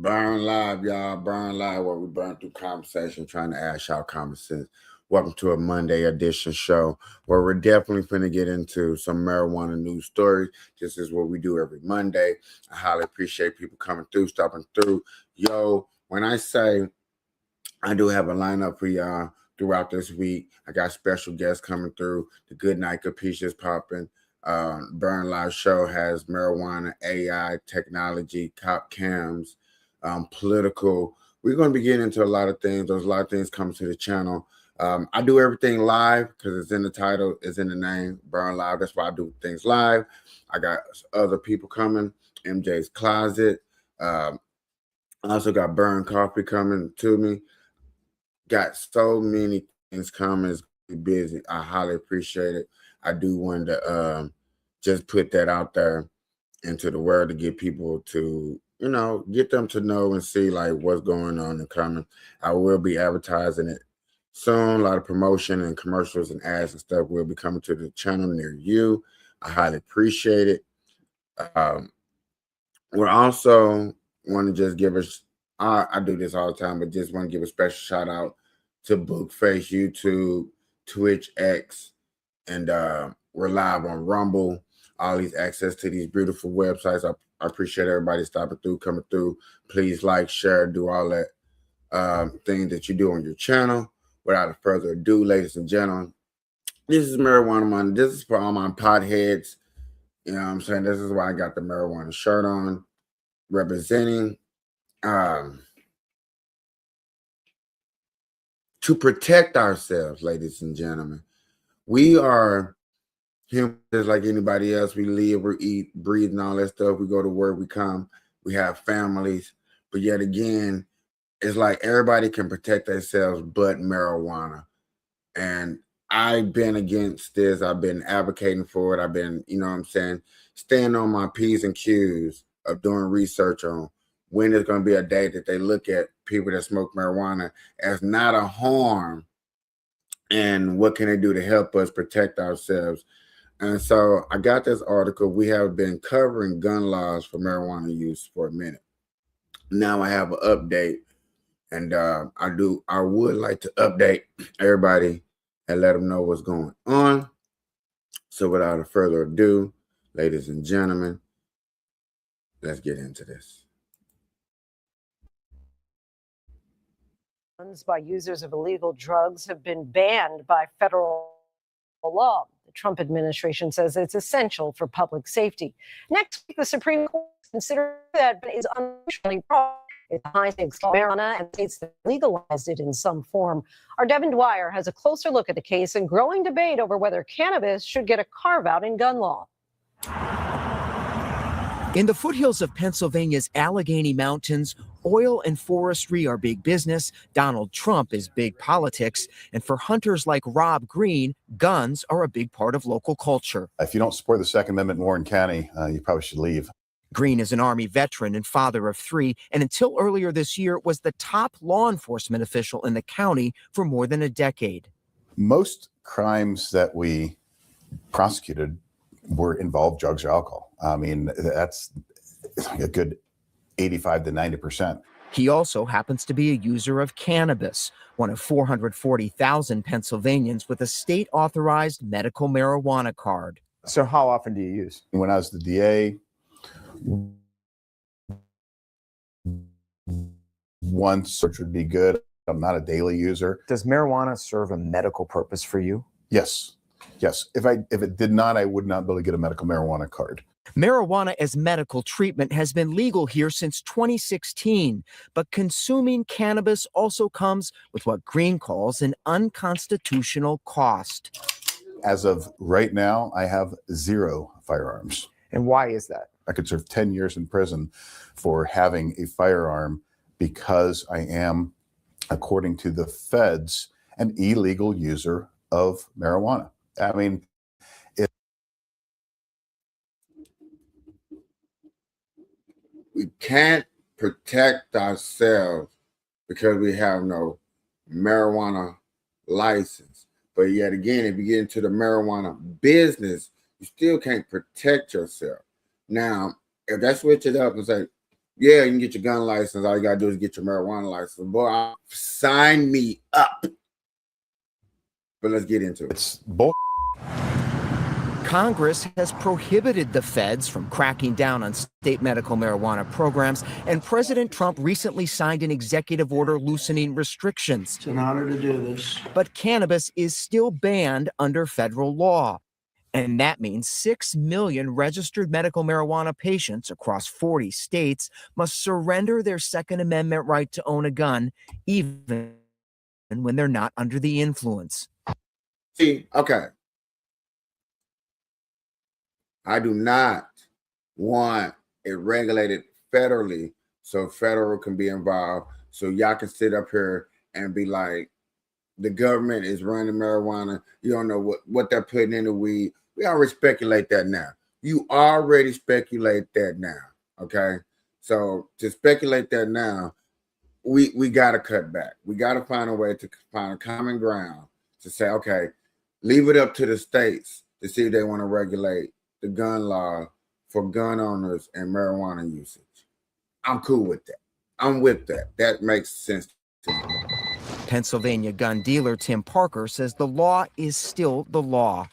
Burn Live, y'all. Burn Live, where we burn through conversation, trying to ask y'all common sense. Welcome to a Monday edition show where we're definitely going to get into some marijuana news stories. This is what we do every Monday. I highly appreciate people coming through, stopping through. Yo, when I say I do have a lineup for y'all throughout this week, I got special guests coming through. The Good Night Capiche is popping. Burn Live show has marijuana, AI, technology, cop cams, political. We're going to be getting into a lot of things. There's a lot of things coming to the channel. I do everything live because it's in the title, it's in the name, Burn Live. That's why I do things live. I got other people coming, MJ's Closet. I also got Burn Coffee coming to me. Got so many things coming. It's busy. I highly appreciate it. I do want to just put that out there into the world to get people to, get them to know and see like what's going on and coming. I will be advertising it soon. A lot of promotion and commercials and ads and stuff will be coming to the channel near you. I highly appreciate it. We're also want to just give us, I do this all the time, but just want to give a special shout out to Bookface, YouTube, Twitch, X, and we're live on Rumble. All these access to these beautiful websites. I appreciate everybody stopping through, coming through. Please like, share, do all that thing that you do on your channel. Without further ado, ladies and gentlemen, this is Marijuana Monday. This is for all my potheads. You know what I'm saying? This is why I got the marijuana shirt on, representing to protect ourselves, ladies and gentlemen. We are humans just like anybody else. We live, we eat, breathe, and all that stuff. We go to work, we come, we have families. But yet again, it's like everybody can protect themselves but marijuana. And I've been against this. I've been advocating for it. I've been, staying on my P's and Q's of doing research on when there's going to be a day that they look at people that smoke marijuana as not a harm and what can they do to help us protect ourselves. And so I got this article. We have been covering gun laws for marijuana use for a minute. Now I have an update, and I would like to update everybody and let them know what's going on. So without further ado, ladies and gentlemen, let's get into this. By users of illegal drugs have been banned by federal law. The Trump administration says it's essential for public safety. Next week, the Supreme Court considers that is unusually broad. It's high stakes marijuana and states that legalized it in some form. Our Devin Dwyer has a closer look at the case and growing debate over whether cannabis should get a carve out in gun law. In the foothills of Pennsylvania's Allegheny Mountains, oil and forestry are big business. Donald Trump is big politics. And for hunters like Rob Green, guns are a big part of local culture. If you don't support the Second Amendment in Warren County, you probably should leave. Green is an Army veteran and father of 3, and until earlier this year was the top law enforcement official in the county for more than a decade. Most crimes that we prosecuted involved drugs or alcohol. I mean, that's a good 85 to 90%. He also happens to be a user of cannabis, one of 440,000 Pennsylvanians with a state-authorized medical marijuana card. So how often do you use? When I was the DA, once, which would be good. I'm not a daily user. Does marijuana serve a medical purpose for you? Yes. If it did not, I would not be able to get a medical marijuana card. Marijuana as medical treatment has been legal here since 2016, but consuming cannabis also comes with what Green calls an unconstitutional cost. As of right now, I have 0 firearms. And why is that? I could serve 10 years in prison for having a firearm because I am, according to the feds, an illegal user of marijuana. I mean, we can't protect ourselves because we have no marijuana license. But yet again, if you get into the marijuana business, you still can't protect yourself. Now, if they switch it up and say, Yeah, you can get your gun license. All you gotta do is get your marijuana license. Boy, sign me up. But let's get into it. It's bull. Congress has prohibited the feds from cracking down on state medical marijuana programs, and President Trump recently signed an executive order loosening restrictions. It's an honor to do this. But cannabis is still banned under federal law. And that means 6 million registered medical marijuana patients across 40 states must surrender their Second Amendment right to own a gun, even when they're not under the influence. See, okay. I do not want it regulated federally so federal can be involved. So y'all can sit up here and be like, the government is running marijuana. You don't know what they're putting in the weed. We already speculate that now. You already speculate that now. Okay. So to speculate that now, we got to cut back. We got to find a way to find a common ground to say, okay, leave it up to the states to see if they want to regulate the gun law for gun owners and marijuana usage. I'm cool with that. I'm with that. That makes sense to me. Pennsylvania gun dealer Tim Parker says the law is still the law.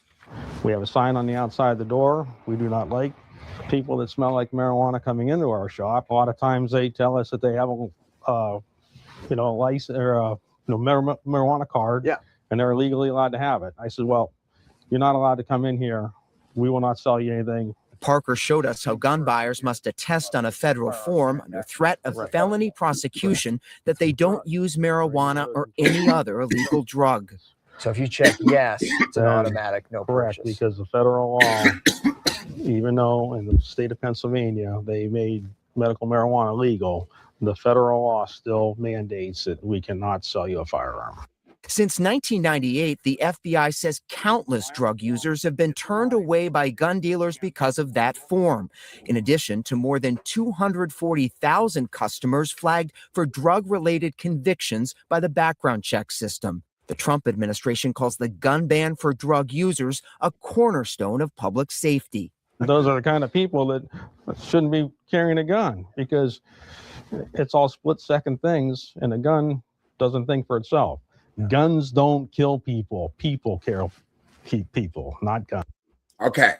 We have a sign on the outside of the door. We do not like people that smell like marijuana coming into our shop. A lot of times they tell us that they have a license or a marijuana card, Yeah. and they're legally allowed to have it. I said, well, you're not allowed to come in here. We will not sell you anything. Parker showed us how gun buyers must attest on a federal form under threat of felony prosecution that they don't use marijuana or any other illegal drug. So if you check yes, it's an Then automatic no Correct, purchase. because the federal law, even though in the state of Pennsylvania they made medical marijuana legal, the federal law still mandates that we cannot sell you a firearm. Since 1998, the FBI says countless drug users have been turned away by gun dealers because of that form, in addition to more than 240,000 customers flagged for drug-related convictions by the background check system. The Trump administration calls the gun ban for drug users a cornerstone of public safety. Those are the kind of people that shouldn't be carrying a gun, because it's all split-second things, and a gun doesn't think for itself. Guns don't kill people. People kill people, not guns. Okay.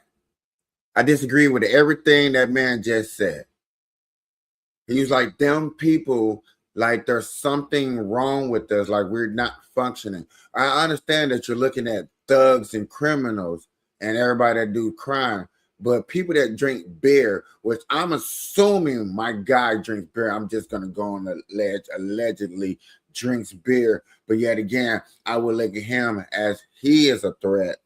I disagree with everything that man just said. He was like, them people, like there's something wrong with us, like we're not functioning. I understand that you're looking at thugs and criminals and everybody that do crime, but people that drink beer, which I'm assuming my guy drinks beer, I'm just going to go on the ledge, allegedly drinks beer, but yet again, I will look at him as he is a threat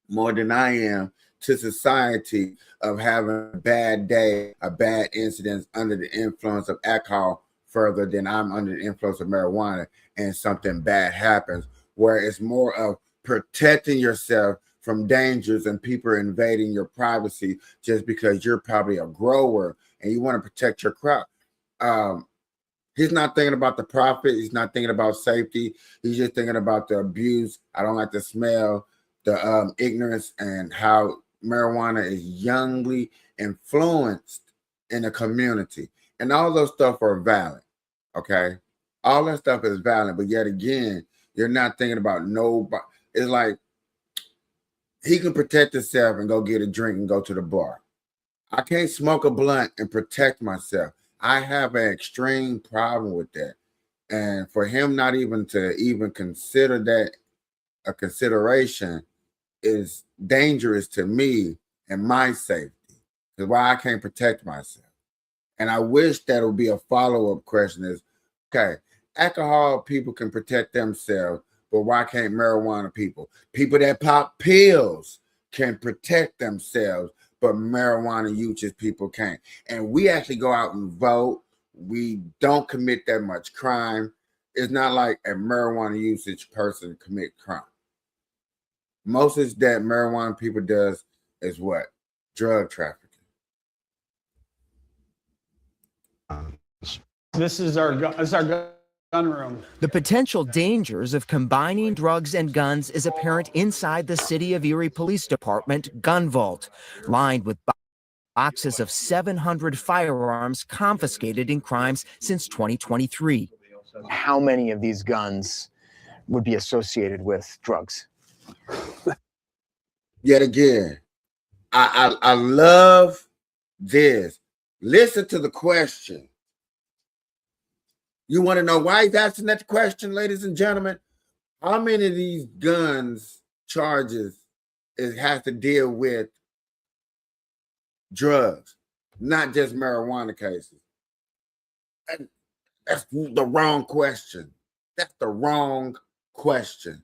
more than I am to society of having a bad day, a bad incident under the influence of alcohol further than I'm under the influence of marijuana and something bad happens, where it's more of protecting yourself from dangers and people invading your privacy just because you're probably a grower and you want to protect your crop. He's not thinking about the profit. He's not thinking about safety. He's just thinking about the abuse. I don't like the smell, the ignorance, and how marijuana is youngly influenced in the community. And all those stuff are valid, okay? All that stuff is valid, but yet again, you're not thinking about nobody. It's like he can protect himself and go get a drink and go to the bar. I can't smoke a blunt and protect myself. I have an extreme problem with that. And for him not even to even consider that a consideration is dangerous to me and my safety. Because why I can't protect myself. And I wish that would be a follow-up question is, okay, alcohol people can protect themselves, but why can't marijuana people? People that pop pills can protect themselves, but marijuana usage people can't. And we actually go out and vote. We don't commit that much crime. It's not like a marijuana usage person commit crime. Most of that marijuana people does is what? Drug trafficking. This is our gun room. The potential dangers of combining drugs and guns is apparent inside the City of Erie Police Department gun vault, lined with boxes of 700 firearms confiscated in crimes since 2023. How many of these guns would be associated with drugs? Yet again, I love this. Listen to the question. You want to know why he's asking that question, ladies and gentlemen? How many of these guns charges has to deal with drugs, not just marijuana cases? That's the wrong question. That's the wrong question.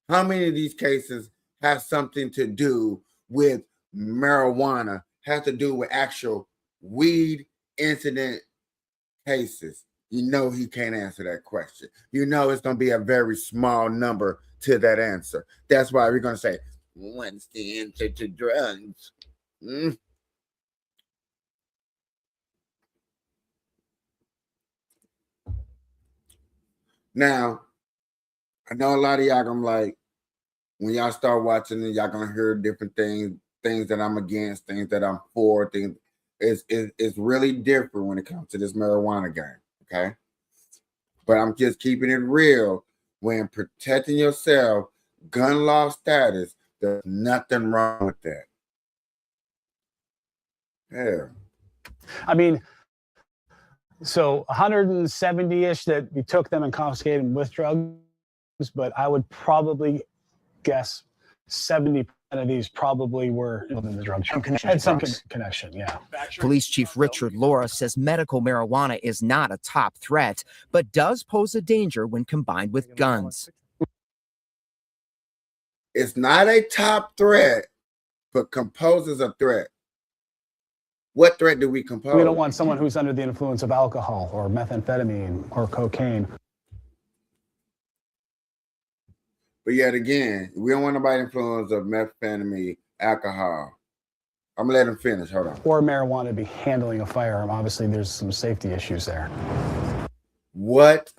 How many of these cases have something to do with marijuana, have to do with actual weed incident cases? You know he can't answer that question. You know it's going to be a very small number to that answer. That's why we're going to say, what's the answer to drugs? Now, I know a lot of y'all gonna like, when y'all start watching it, y'all gonna hear different things that I'm against, things that I'm for, things. It's really different when it comes to this marijuana game, okay? But I'm just keeping it real. When protecting yourself, gun law status, there's nothing wrong with that. Yeah. I mean, so 170-ish that we took them and confiscated them with drugs, but I would probably guess 70% of these probably were in the drug charge. Had some connection, yeah. Police Chief Richard Laura says medical marijuana is not a top threat, but does pose a danger when combined with guns. It's not a top threat, but composes a threat. What threat do we compose? We don't want someone who's under the influence of alcohol or methamphetamine or cocaine. But yet again, we don't want nobody influence of methamphetamine, alcohol. I'm gonna let him finish. Hold on. Or marijuana to be handling a firearm. Obviously, there's some safety issues there. What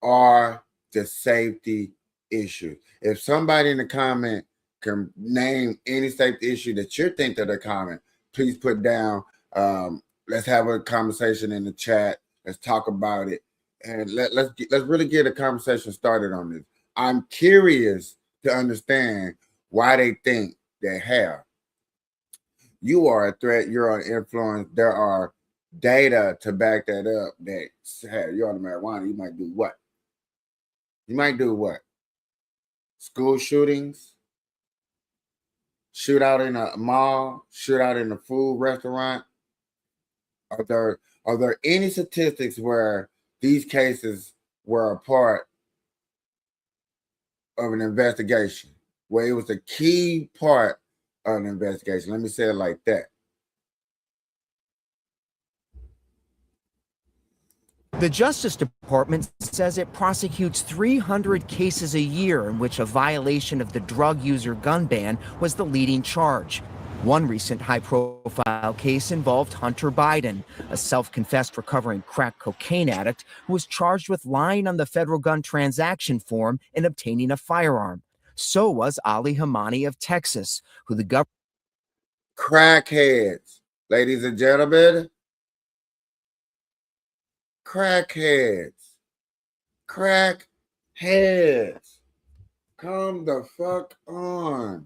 are the safety issues? If somebody in the comment can name any safety issue that you think that they're comment, please put down. Let's have a conversation in the chat. Let's talk about it, and let's really get a conversation started on this. I'm curious to understand why they think they have. You are a threat. You're an influence. There are data to back that up. That hey, you're on the marijuana. You might do what? You might do what? School shootings. Shootout in a mall, shootout in a food restaurant. Are there any statistics where these cases were a part of an investigation, where it was a key part of an investigation? Let me say it like that. The Justice Department says it prosecutes 300 cases a year in which a violation of the drug user gun ban was the leading charge. One recent high-profile case involved Hunter Biden, a self-confessed recovering crack cocaine addict who was charged with lying on the federal gun transaction form and obtaining a firearm. So was Ali Hamani of Texas, who the government... Crackheads, ladies and gentlemen. Crackheads. Crackheads. Come the fuck on.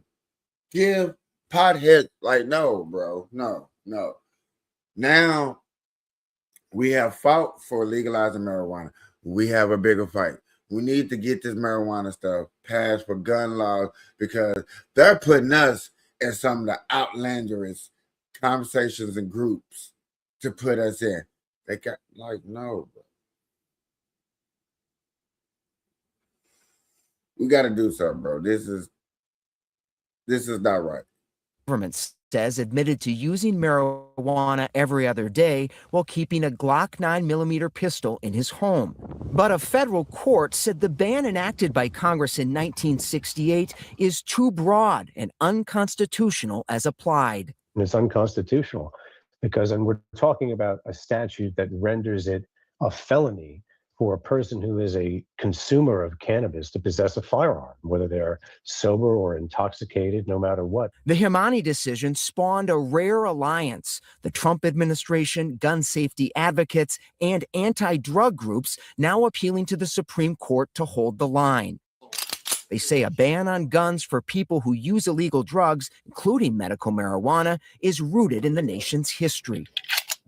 Give potheads, like, no, bro. No. Now, we have fought for legalizing marijuana. We have a bigger fight. We need to get this marijuana stuff passed for gun laws, because they're putting us in some of the outlandish conversations and groups to put us in. They got, like, no, bro. We got to do something, bro. This is not right. Government says admitted to using marijuana every other day while keeping a Glock 9mm pistol in his home. But a federal court said the ban enacted by Congress in 1968 is too broad and unconstitutional as applied. And it's unconstitutional because, and we're talking about a statute that renders it a felony for a person who is a consumer of cannabis to possess a firearm, whether they're sober or intoxicated, no matter what. The Himani decision spawned a rare alliance. The Trump administration, gun safety advocates, and anti-drug groups now appealing to the Supreme Court to hold the line. They say a ban on guns for people who use illegal drugs, including medical marijuana, is rooted in the nation's history.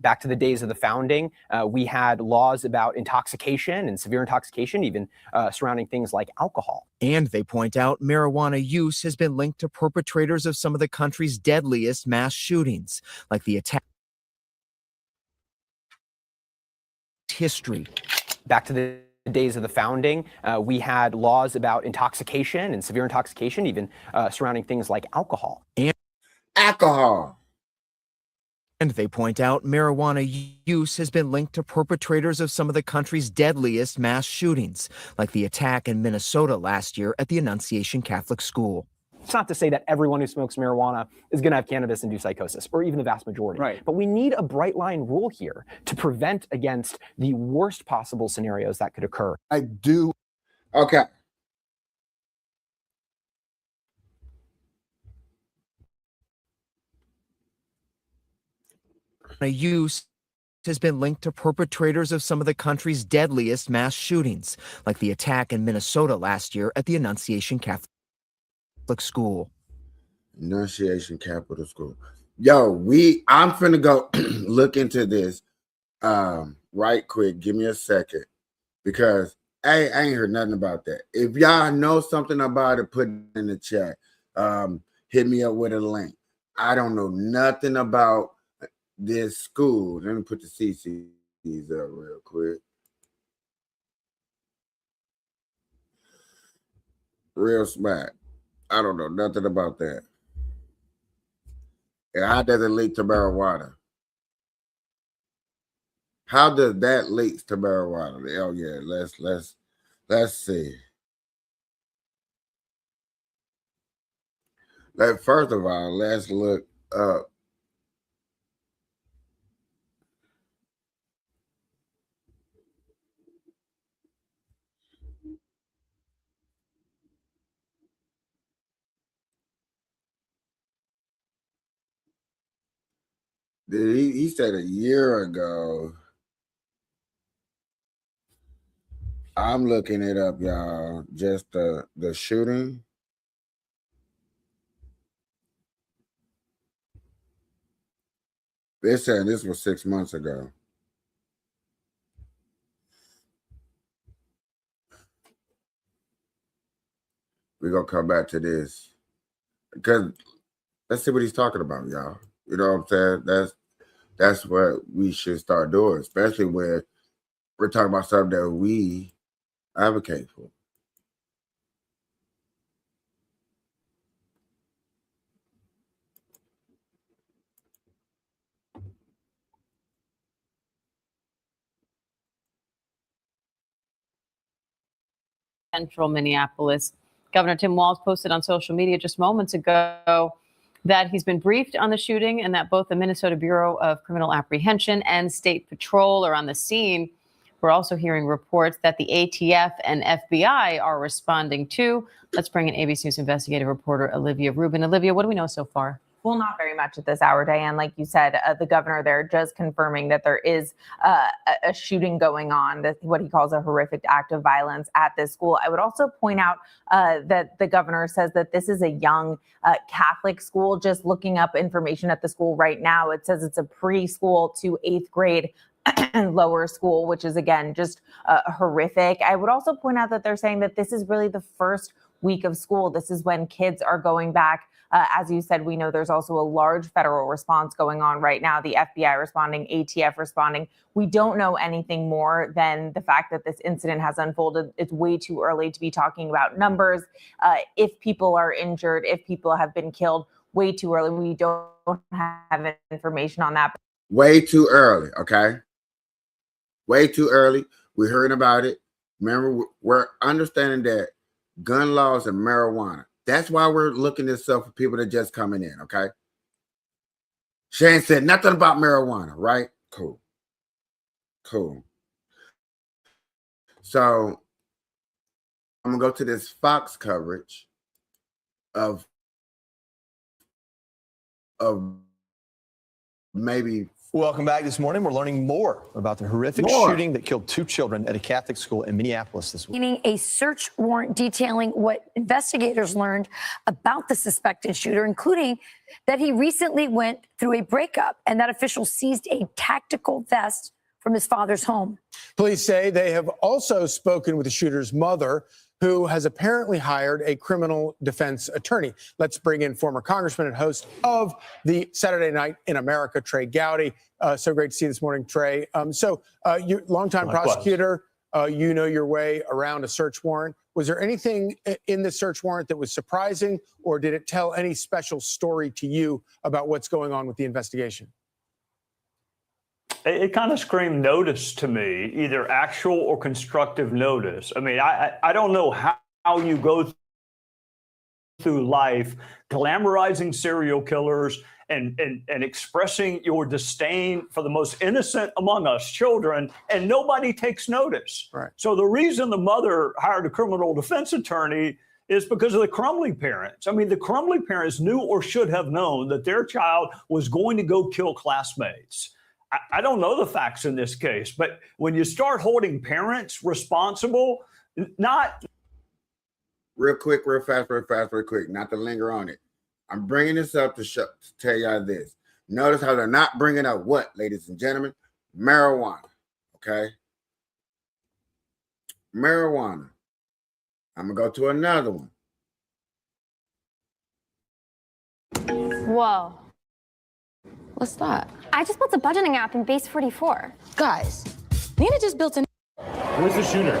Back to the days of the founding, we had laws about intoxication and severe intoxication, even surrounding things like alcohol. And they point out marijuana use has been linked to perpetrators of some of the country's deadliest mass shootings, like the attack history. Back to the days of the founding, we had laws about intoxication and severe intoxication, even surrounding things like alcohol. Alcohol. And they point out marijuana use has been linked to perpetrators of some of the country's deadliest mass shootings, like the attack in Minnesota last year at the Annunciation Catholic School. It's not to say that everyone who smokes marijuana is going to have cannabis-induced psychosis, or even the vast majority. Right. But we need a bright line rule here to prevent against the worst possible scenarios that could occur. I do. Okay. Use has been linked to perpetrators of some of the country's deadliest mass shootings, like the attack in Minnesota last year at the Annunciation Catholic School. Annunciation Capital School. Yo, I'm finna go look into this right quick. Give me a second, because I ain't heard nothing about that. If y'all know something about it, put it in the chat. Hit me up with a link. I don't know nothing about this school. Let me put the CCs up real quick. Real smack. I don't know nothing about that. And how does it lead to marijuana? How does that lead to marijuana? Oh yeah, let's see. First of all, let's look up. He said a year ago. I'm looking it up, y'all. Just the shooting. They're saying this was 6 months ago. We're gonna come back to this, because let's see what he's talking about, y'all. You know what I'm saying? That's what we should start doing, especially when we're talking about something that we advocate for. Central Minneapolis. Governor Tim Walz posted on social media just moments ago that he's been briefed on the shooting and that both the Minnesota Bureau of Criminal Apprehension and State Patrol are on the scene. We're also hearing reports that the ATF and FBI are responding too. Let's bring in ABC News investigative reporter Olivia Rubin. Olivia, what do we know so far? Well, not very much at this hour, Diane. Like you said, the governor there just confirming that there is a shooting going on, what he calls a horrific act of violence at this school. I would also point out that the governor says that this is a young Catholic school. Just looking up information at the school right now, it says it's a preschool to 8th grade lower school, which is, again, just horrific. I would also point out that they're saying that this is really the first week of school. This is when kids are going back. As you said, we know there's also a large federal response going on right now, the FBI responding, ATF responding. We don't know anything more than the fact that this incident has unfolded. It's way too early to be talking about numbers. If people are injured, if people have been killed, way too early. We don't have information on that. Way too early, okay? Way too early. We're hearing about it. Remember, we're understanding that gun laws and marijuana. That's why we're looking this up for people that just coming in, okay? Shane said nothing about marijuana, right? Cool. So I'm gonna go to this Fox coverage of maybe. Welcome back. This morning, we're learning more about the horrific shooting that killed 2 children at a Catholic school in Minneapolis this week. A search warrant detailing what investigators learned about the suspected shooter, including that he recently went through a breakup and that officials seized a tactical vest from his father's home. Police say they have also spoken with the shooter's mother, who has apparently hired a criminal defense attorney. Let's bring in former congressman and host of the Saturday Night in America, Trey Gowdy. So great to see you this morning, Trey. You longtime prosecutor, you know your way around a search warrant. Was there anything in the search warrant that was surprising, or did it tell any special story to you about what's going on with the investigation? It kind of screamed notice to me, either actual or constructive notice. I mean, I don't know how you go through life glamorizing serial killers and expressing your disdain for the most innocent among us, children, and nobody takes notice. Right. So the reason the mother hired a criminal defense attorney is because of the Crumbley parents. I mean, the Crumbley parents knew or should have known that their child was going to go kill classmates. I don't know the facts in this case, but when you start holding parents responsible, not Real quick, real fast, not to linger on it. I'm bringing this up to tell y'all this. Notice how they're not bringing up what, ladies and gentlemen? Marijuana, okay? Marijuana. I'm going to go to another one. Whoa. What's that? I just built a budgeting app in Base 44. Guys, Nina just built a... Where's the shooter?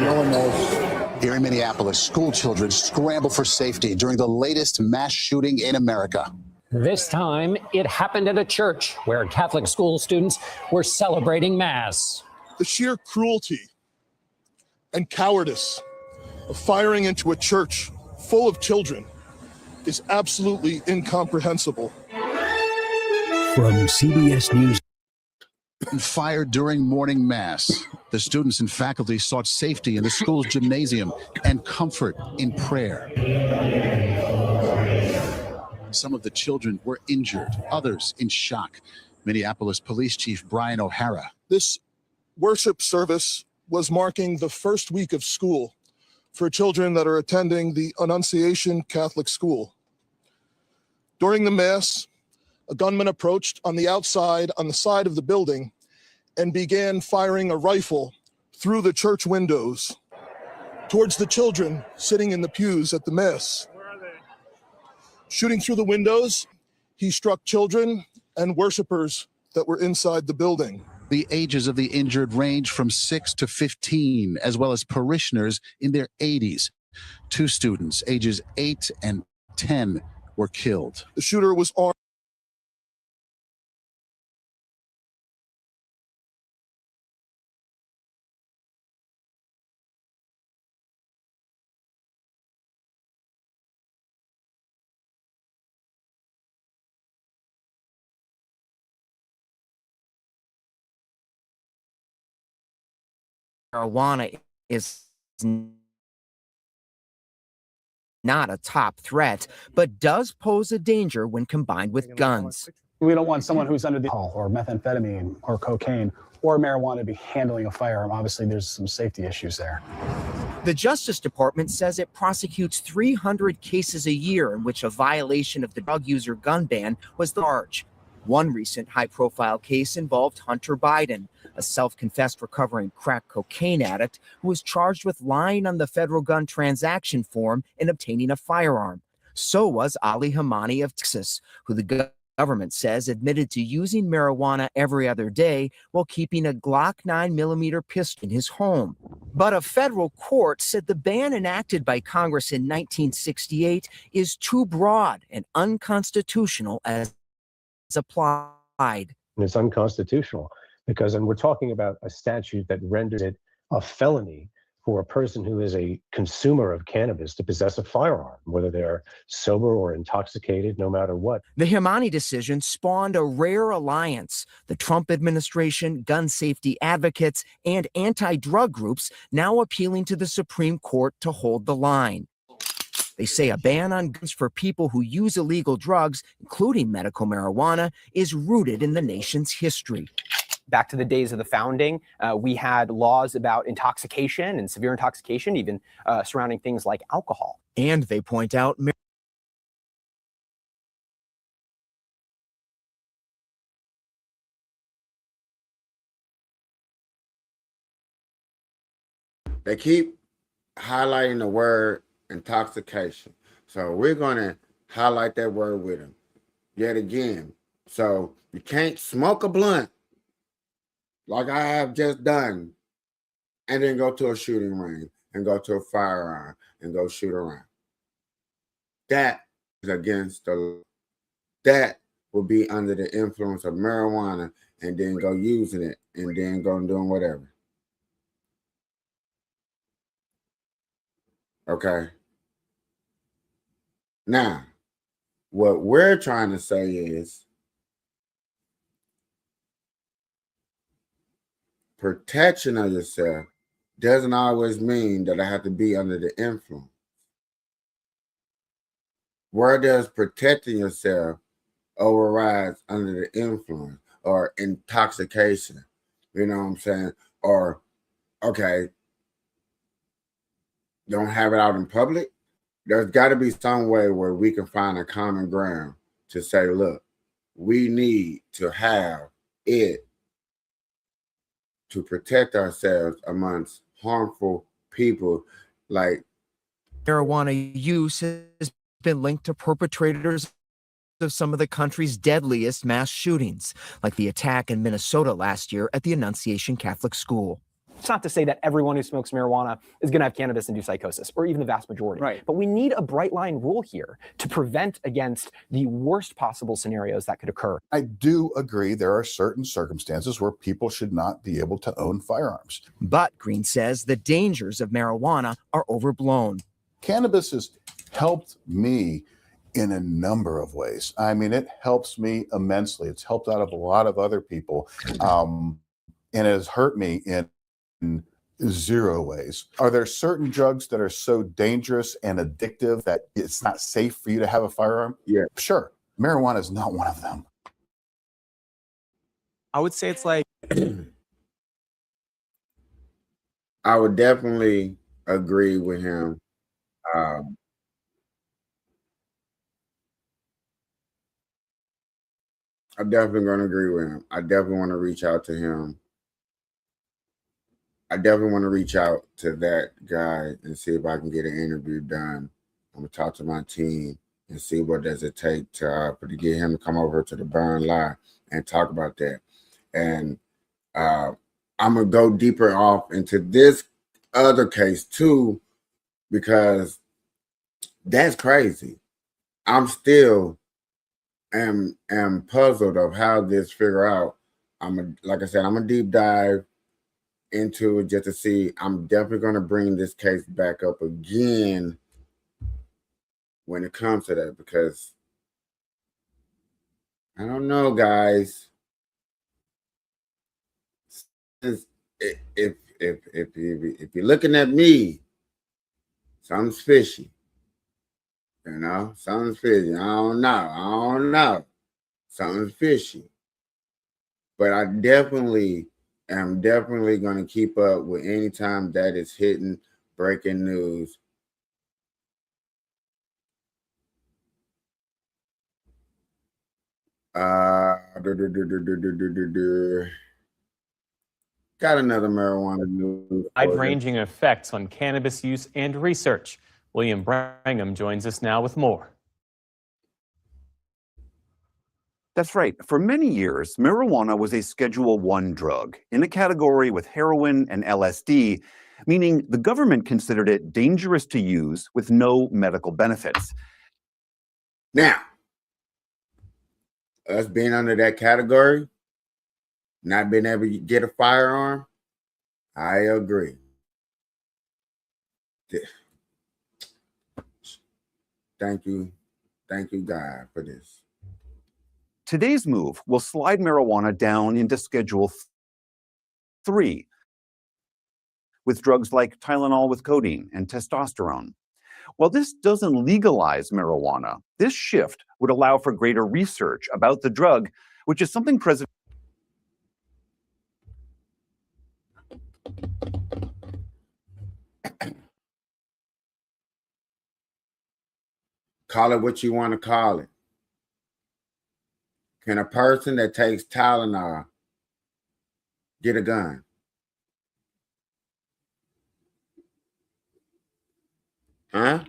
No one knows. Here in Minneapolis, school children scramble for safety during the latest mass shooting in America. This time, it happened at a church where Catholic school students were celebrating Mass. The sheer cruelty and cowardice of firing into a church full of children is absolutely incomprehensible. From CBS News. Fired during morning mass. The students and faculty sought safety in the school's gymnasium and comfort in prayer. Some of the children were injured, others in shock. Minneapolis Police Chief Brian O'Hara. This worship service was marking the first week of school for children that are attending the Annunciation Catholic School. During the mass, a gunman approached on the outside on the side of the building and began firing a rifle through the church windows towards the children sitting in the pews at the mass. Shooting through the windows, he struck children and worshipers that were inside the building. The ages of the injured range from 6 to 15, as well as parishioners in their 80s. 2 students, ages 8 and 10, were killed. The shooter was armed. Marijuana is not a top threat, but does pose a danger when combined with guns. We don't want someone who's under the or methamphetamine or cocaine or marijuana to be handling a firearm. Obviously, there's some safety issues there. The Justice Department says it prosecutes 300 cases a year in which a violation of the drug user gun ban was large. One recent high-profile case involved Hunter Biden, a self-confessed recovering crack cocaine addict who was charged with lying on the federal gun transaction form and obtaining a firearm. So was Ali Hamani of Texas, who the government says admitted to using marijuana every other day while keeping a Glock 9mm pistol in his home. But a federal court said the ban enacted by Congress in 1968 is too broad and unconstitutional as applied. And it's unconstitutional because, and we're talking about a statute that rendered it a felony for a person who is a consumer of cannabis to possess a firearm, whether they're sober or intoxicated, no matter what. The Himani decision spawned a rare alliance. The Trump administration, gun safety advocates, and anti-drug groups now appealing to the Supreme Court to hold the line. They say a ban on guns for people who use illegal drugs, including medical marijuana, is rooted in the nation's history. Back to the days of the founding, we had laws about intoxication and severe intoxication, even surrounding things like alcohol. And they point out they keep highlighting the word intoxication. So we're going to highlight that word with them yet again. So you can't smoke a blunt like I have just done and then go to a shooting range and go to a firearm and go shoot around. That is against the law. That will be under the influence of marijuana and then go using it and then go and doing whatever. Okay. Now, what we're trying to say is protection of yourself doesn't always mean that I have to be under the influence. Where does protecting yourself overrides under the influence or intoxication? You know what I'm saying? Or, okay, don't have it out in public. There's got to be some way where we can find a common ground to say, look, we need to have it to protect ourselves amongst harmful people. Like marijuana use has been linked to perpetrators of some of the country's deadliest mass shootings, like the attack in Minnesota last year at the Annunciation Catholic School. It's not to say that everyone who smokes marijuana is going to have cannabis-induced psychosis, or even the vast majority. Right. But we need a bright line rule here to prevent against the worst possible scenarios that could occur. I do agree there are certain circumstances where people should not be able to own firearms. But Green says the dangers of marijuana are overblown. Cannabis has helped me in a number of ways. I mean, it helps me immensely. It's helped out of a lot of other people. And it has hurt me in zero ways. Are there certain drugs that are so dangerous and addictive that it's not safe for you to have a firearm? Yeah. Sure. Marijuana is not one of them. I would say it's like I would definitely agree with him. I'm definitely going to agree with him. I definitely want to reach out to him. I definitely want to reach out to that guy and see if I can get an interview done. I'm going to talk to my team and see what does it take to get him to come over to the Burn Live and talk about that. And I'm going to go deeper off into this other case too, because that's crazy. I'm still am puzzled of how this figure out. Like I said, I'm a deep dive into it just to see. I'm definitely going to bring this case back up again when it comes to that, because I don't know, guys. If you're looking at me, something's fishy. You know, something's fishy. I don't know. Something's fishy. But I am definitely going to keep up with any time that is hitting breaking news. Got another marijuana news. Wide-ranging effects on cannabis use and research. William Brangham joins us now with more. That's right. For many years, marijuana was a Schedule I drug in a category with heroin and LSD, meaning the government considered it dangerous to use with no medical benefits. Now, us being under that category, not being able to get a firearm, I agree. Thank you, God, for this. Today's move will slide marijuana down into Schedule 3 with drugs like Tylenol with codeine and testosterone. While this doesn't legalize marijuana, this shift would allow for greater research about the drug, which is something President Call it what you want to call it. Can a person that takes Tylenol get a gun? Huh?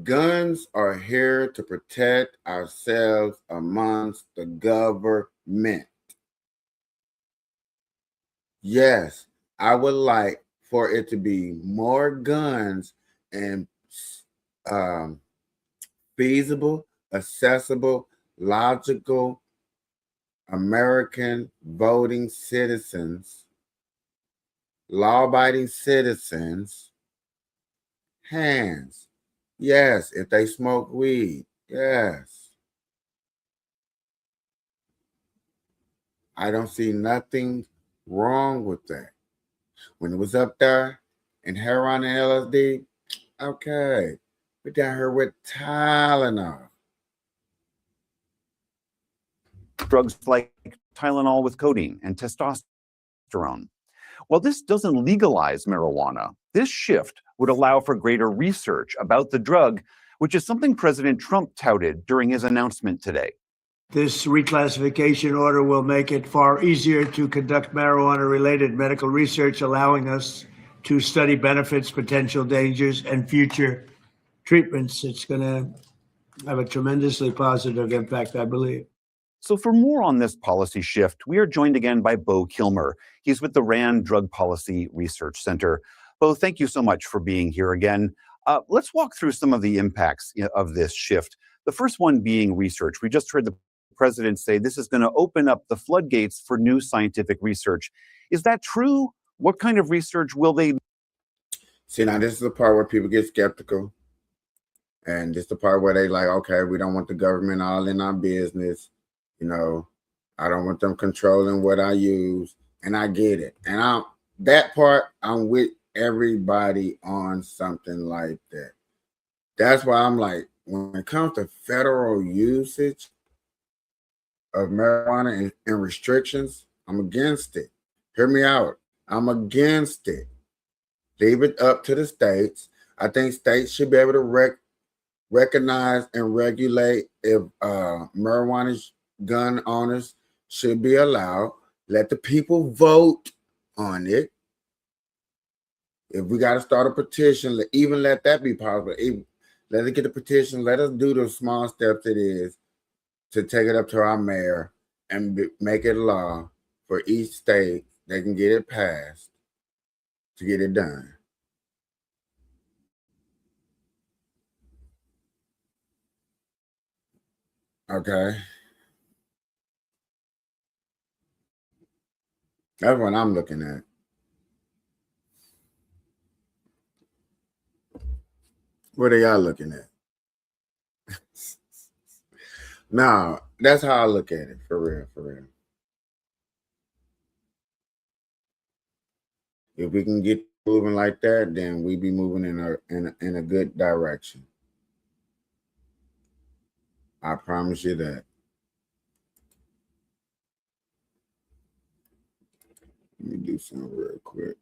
Guns are here to protect ourselves amongst the government. Yes, I would like for it to be more guns and feasible, accessible, logical American voting citizens, law-abiding citizens, hands. Yes, if they smoke weed, yes. I don't see nothing wrong with that. When it was up there in heroin and LSD, okay. We're down here with Tylenol. drugs like Tylenol with codeine and testosterone. While this doesn't legalize marijuana, this shift would allow for greater research about the drug, which is something President Trump touted during his announcement today. This reclassification order will make it far easier to conduct marijuana-related medical research, allowing us to study benefits, potential dangers, and future treatments. It's going to have a tremendously positive impact, I believe. So for more on this policy shift, we are joined again by Bo Kilmer. He's with the RAND Drug Policy Research Center. Bo, thank you so much for being here again. Let's walk through some of the impacts of this shift. The first one being research. We just heard the president say this is going to open up the floodgates for new scientific research. Is that true? What kind of research will they? See, now this is the part where people get skeptical. And this is the part where they like, okay, we don't want the government all in our business. You know, I don't want them controlling what I use. And I get it. And that part, I'm with everybody on something like that. That's why I'm like, when it comes to federal usage of marijuana and restrictions, I'm against it. Hear me out. I'm against it. Leave it up to the states. I think states should be able to recognize and regulate if marijuana gun owners should be allowed. Let the people vote on it. If we got to start a petition, even let that be possible. Let it get a petition. Let us do the small steps it is to take it up to our mayor and make it law for each state. They can get it passed to get it done. Okay. That's what I'm looking at. What are y'all looking at? No, that's how I look at it, for real, for real. If we can get moving like that, then we be moving in a good direction. I promise you that. Let me do something real quick.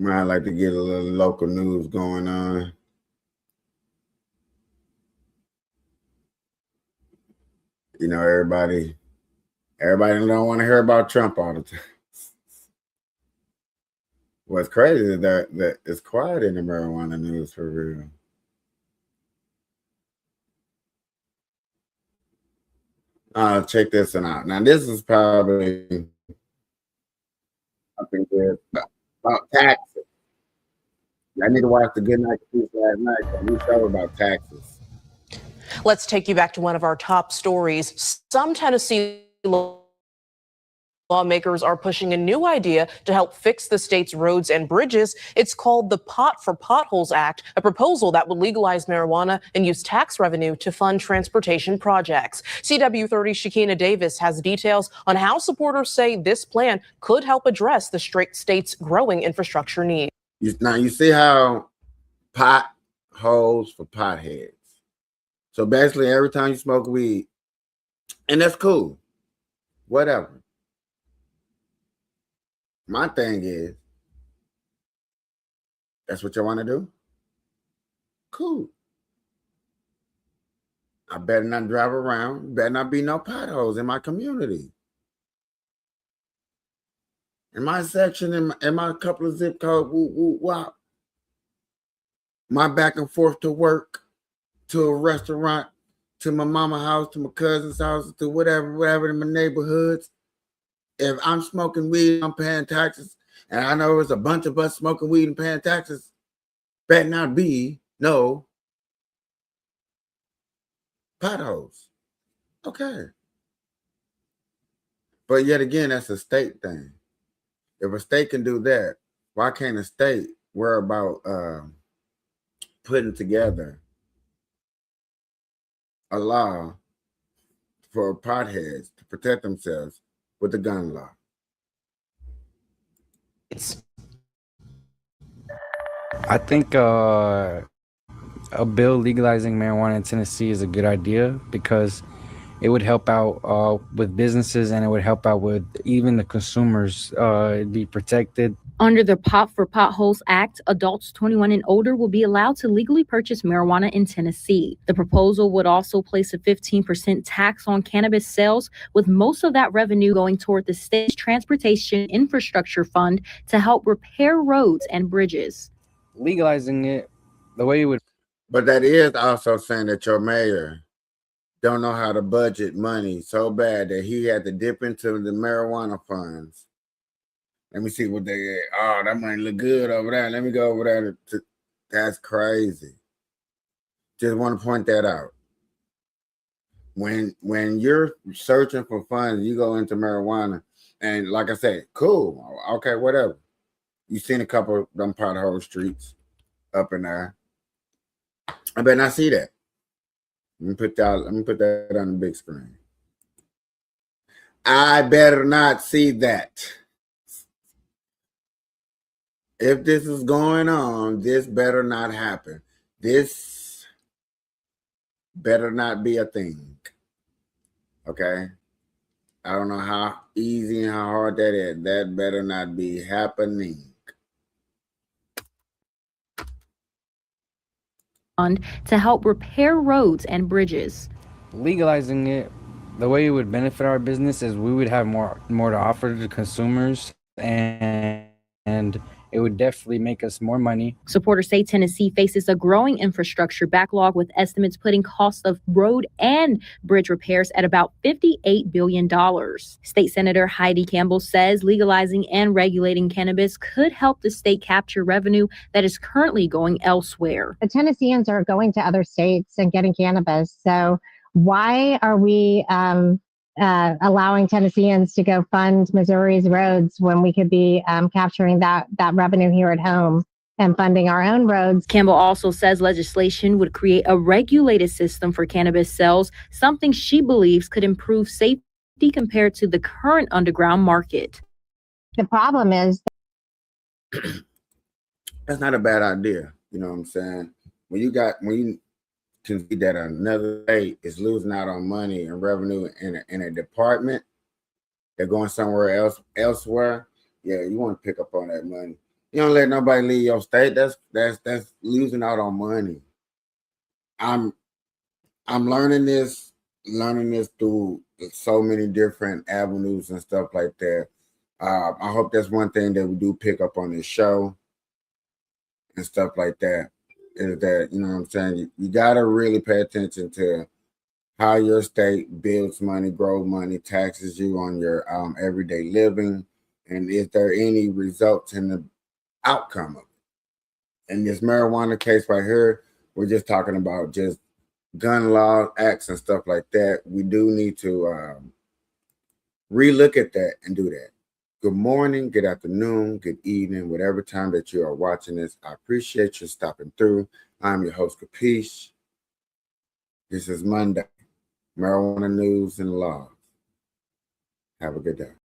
I like to get a little local news going on. You know, everybody don't want to hear about Trump all the time. What's crazy is that it's quiet in the marijuana news, for real. Check this one out. Now, this is probably something good about taxes. I need to watch the Good Night Speech last night. We show about taxes. Let's take you back to one of our top stories. Some Tennessee lawmakers are pushing a new idea to help fix the state's roads and bridges. It's called the Pot for Potholes Act, a proposal that would legalize marijuana and use tax revenue to fund transportation projects. CW30's Shakina Davis has details on how supporters say this plan could help address the state's growing infrastructure needs. Now, you see how potholes for potheads. So basically, every time you smoke weed, and that's cool, whatever. My thing is, that's what you want to do? Cool. I better not drive around. Better not be no potholes in my community. In my section, in my couple of zip codes, wow. My back and forth to work, to a restaurant, to my mama's house, to my cousin's house, to whatever in my neighborhoods. If I'm smoking weed, I'm paying taxes, and I know there's a bunch of us smoking weed and paying taxes, better not be no potholes. Okay. But yet again, that's a state thing. If a state can do that, why can't a state worry about putting together a law for potheads to protect themselves with the gun law? I think a bill legalizing marijuana in Tennessee is a good idea because it would help out with businesses and it would help out with even the consumers be protected. Under the Pot for Potholes Act, adults 21 and older will be allowed to legally purchase marijuana in Tennessee. The proposal would also place a 15% tax on cannabis sales, with most of that revenue going toward the state's transportation infrastructure fund to help repair roads and bridges. Legalizing it the way it would. But that is also saying that your mayor don't know how to budget money so bad that he had to dip into the marijuana funds. Let me see what they. Oh, that money look good over there. Let me go over there. That's crazy. Just want to point that out. When you're searching for funds, you go into marijuana, and like I said, cool, okay, whatever. You've seen a couple of them pothole streets up in there. I better not see that. Let me put that on the big screen. I better not see that. If this is going on, this better not happen. This better not be a thing. Okay? I don't know how easy and how hard that is. That better not be happening. Fund to help repair roads and bridges. Legalizing it the way it would benefit our business is we would have more to offer to consumers, and it would definitely make us more money. Supporters say Tennessee faces a growing infrastructure backlog, with estimates putting costs of road and bridge repairs at about $58 billion. State Senator Heidi Campbell says legalizing and regulating cannabis could help the state capture revenue that is currently going elsewhere. The Tennesseans are going to other states and getting cannabis. So why are we allowing Tennesseans to go fund Missouri's roads when we could be capturing that revenue here at home and funding our own roads? Campbell also says legislation would create a regulated system for cannabis sales, something she believes could improve safety compared to the current underground market. The problem is that's not a bad idea. You know what I'm saying? When you can see that another state is losing out on money and revenue in a department, they're going somewhere elsewhere. Yeah, you want to pick up on that money. You don't let nobody leave your state. That's losing out on money. I'm learning this through so many different avenues and stuff like that. I hope that's one thing that we do pick up on this show and stuff like that. Is that, you know what I'm saying, you got to really pay attention to how your state builds money, grows money, taxes you on your everyday living, and is there any results in the outcome of it. in this marijuana case right here, we're just talking about just gun law acts and stuff like that. We do need to relook at that and do that. Good morning, good afternoon, good evening, whatever time that you are watching this. I appreciate you stopping through. I'm your host, Capiche. This is Monday, marijuana news and laws. Have a good day.